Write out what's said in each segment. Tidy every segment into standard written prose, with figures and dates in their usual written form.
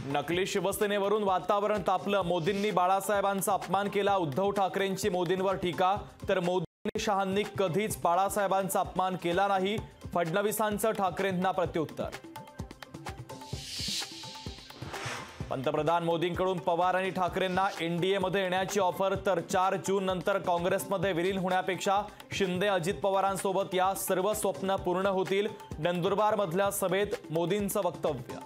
नकली शिवसेनेवरून वातावरण तापलं। मोदींनी बाळासाहेबांचा अपमान केला। उद्धव ठाकरेंची मोदींवर टीका। तर मोदी शहांनी कधीच बाळासाहेबांचा अपमान केला नाही। फडणवीसांचं ठाकरेंना प्रत्युत्तर। पंतप्रधान मोदींकडून पवार आणि ठाकरेंना एनडीएमध्ये येण्याची ऑफर। तर 4 जून नंतर काँग्रेसमध्ये विलीन होण्यापेक्षा शिंदे अजित पवारांसोबत या सर्व स्वप्न पूर्ण होतील। नंदुरबारमधल्या सभेत मोदींचं वक्तव्य।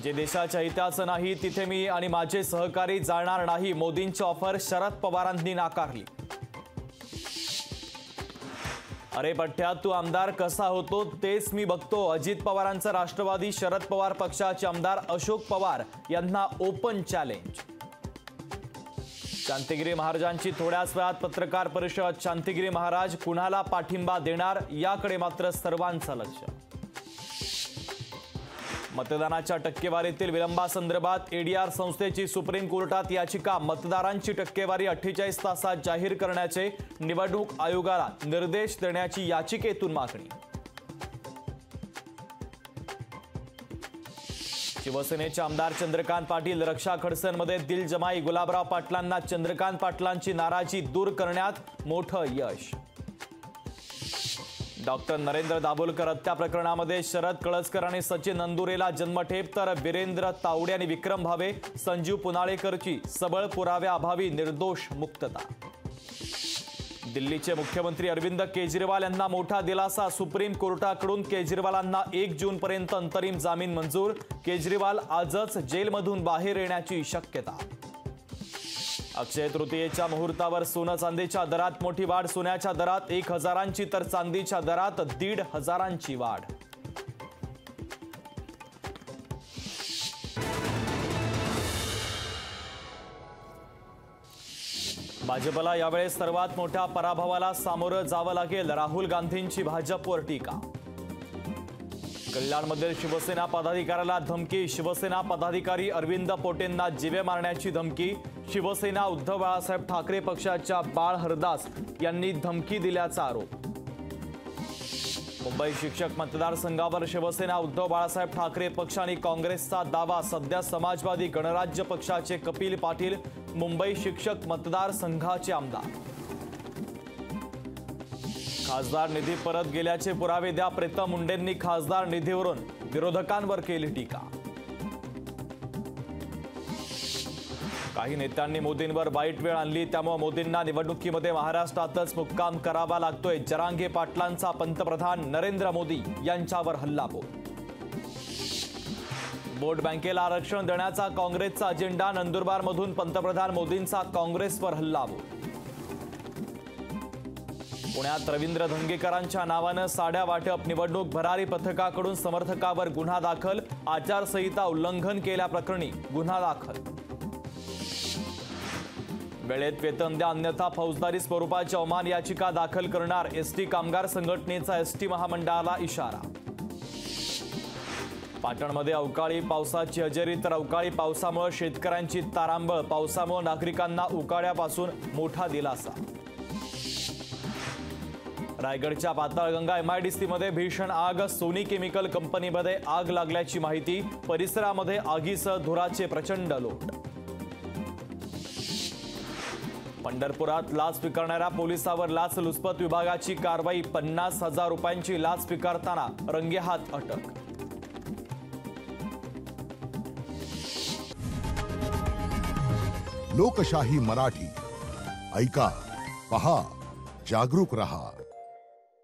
जे देशाच्या हिताचं नाही तिथे मी आणि माझे सहकारी जाणार नाही। मोदींची ऑफर शरद पवारांनी नाकारली। अरे पठ्ठ्या तू आमदार कसा होतो तेच मी बघतो। अजित पवारांचा राष्ट्रवादी शरद पवार पक्षाचे आमदार अशोक पवार यांना ओपन चॅलेंज। शांतिगिरी महाराजांची थोड्याच वेळात पत्रकार परिषद। शांतिगिरी महाराज कुणाला पाठिंबा देणार याकडे मात्र सर्वांचं लक्ष। मतदानाच्या टक्केवारीतील विलंबासंदर्भात एडीआर संस्थेची सुप्रीम कोर्टात याचिका। मतदारांची टक्केवारी 48 तासात जाहीर करण्याचे निवडणूक आयोगाला निर्देश देण्याची याचिकेतून मागणी। शिवसेनेचे आमदार चंद्रकांत पाटील रक्षा खडसेंमध्ये दिलजमाई। गुलाबराव पाटलांना चंद्रकांत पाटलांची नाराजी दूर करण्यात मोठं यश। डॉक्टर नरेंद्र दाभोलकर हत्या प्रकरणामध्ये शरद कळसकर आणि सचिन अंदुरेला जन्मठेप। तर वीरेंद्र तावडे आणि विक्रम भावे संजीव पुनाळेकरची सबळ पुराव्याअभावी निर्दोष मुक्तता। दिल्लीचे मुख्यमंत्री अरविंद केजरीवाल यांना मोठा दिलासा। सुप्रीम कोर्टाकडून केजरीवालांना 1 जूनपर्यंत अंतरिम जामीन मंजूर। केजरीवाल आजच जेलमधून बाहेर येण्याची शक्यता। अक्षय तृतीयेच्या मुहूर्तावर सोनं चांदीच्या दरात मोठी वाढ। सोन्याच्या दरात 1000ची तर चांदीच्या दरात 1500ची वाढ। भाजपला यावेळेस सर्वात मोठ्या पराभवाला सामोरं जावं लागेल। राहुल गांधींची भाजपवर टीका। कल्याणमधील शिवसेना पदाधिकाऱ्याला धमकी। शिवसेना पदाधिकारी अरविंद पोटेंना जीवे मारण्याची धमकी। शिवसेना उद्धव बाळासाहेब ठाकरे पक्षाच्या बाळ हरदास यांनी धमकी दिल्याचा आरोप। मुंबई शिक्षक मतदारसंघावर शिवसेना उद्धव बाळासाहेब ठाकरे पक्ष आणि काँग्रेसचा दावा। सध्या समाजवादी गणराज्य पक्षाचे कपिल पाटील मुंबई शिक्षक मतदारसंघाचे आमदार। खासदार निधी परत गेल्याचे पुरावे द्या। प्रीतम मुंडेंनी खासदार निधीवरून विरोधकांवर केली टीका। काही नेत्यांनी मोदींवर वाईट वेळ आणली त्यामुळे मोदींना निवडणुकीमध्ये महाराष्ट्रातच मुक्काम करावा लागतोय। जरांगे पाटलांचा पंतप्रधान नरेंद्र मोदी यांच्यावर हल्लाबोल। वोट बँकेला आरक्षण देण्याचा काँग्रेसचा अजेंडा। नंदुरबारमधून पंतप्रधान मोदींचा काँग्रेसवर हल्लाबोल। पुण्यात रवींद्र धंगेकरांच्या नावानं साड्या वाटप। निवडणूक भरारी पथकाकडून समर्थकावर गुन्हा दाखल। आचारसंहिता उल्लंघन केल्याप्रकरणी गुन्हा दाखल। वेळेत वेतन द्या अन्यथा फौजदारी स्वरूपाची अवमान याचिका दाखल करणार। एसटी कामगार संघटनेचा एसटी महामंडळाला इशारा। पाटणमध्ये अवकाळी पावसाची हजेरी। तर अवकाळी पावसामुळे शेतकऱ्यांची तारांबळ। पावसामुळे नागरिकांना उकाड्यापासून मोठा दिलासा। रायगडच्या पाताळगंगा एमआयडीसीमध्ये भीषण आग। सोनी केमिकल कंपनीमध्ये आग लागल्याची माहिती। परिसरामध्ये आगीसह धुराचे प्रचंड लोट। पंढरपुरात लाच स्वीकारणाऱ्या पोलिसावर लाचलुचपत विभागाची कारवाई। 50,000 रुपयांची लाच स्वीकारताना रंगेहात अटक। लोकशाही मराठी ऐका, पहा, जागरूक रहा।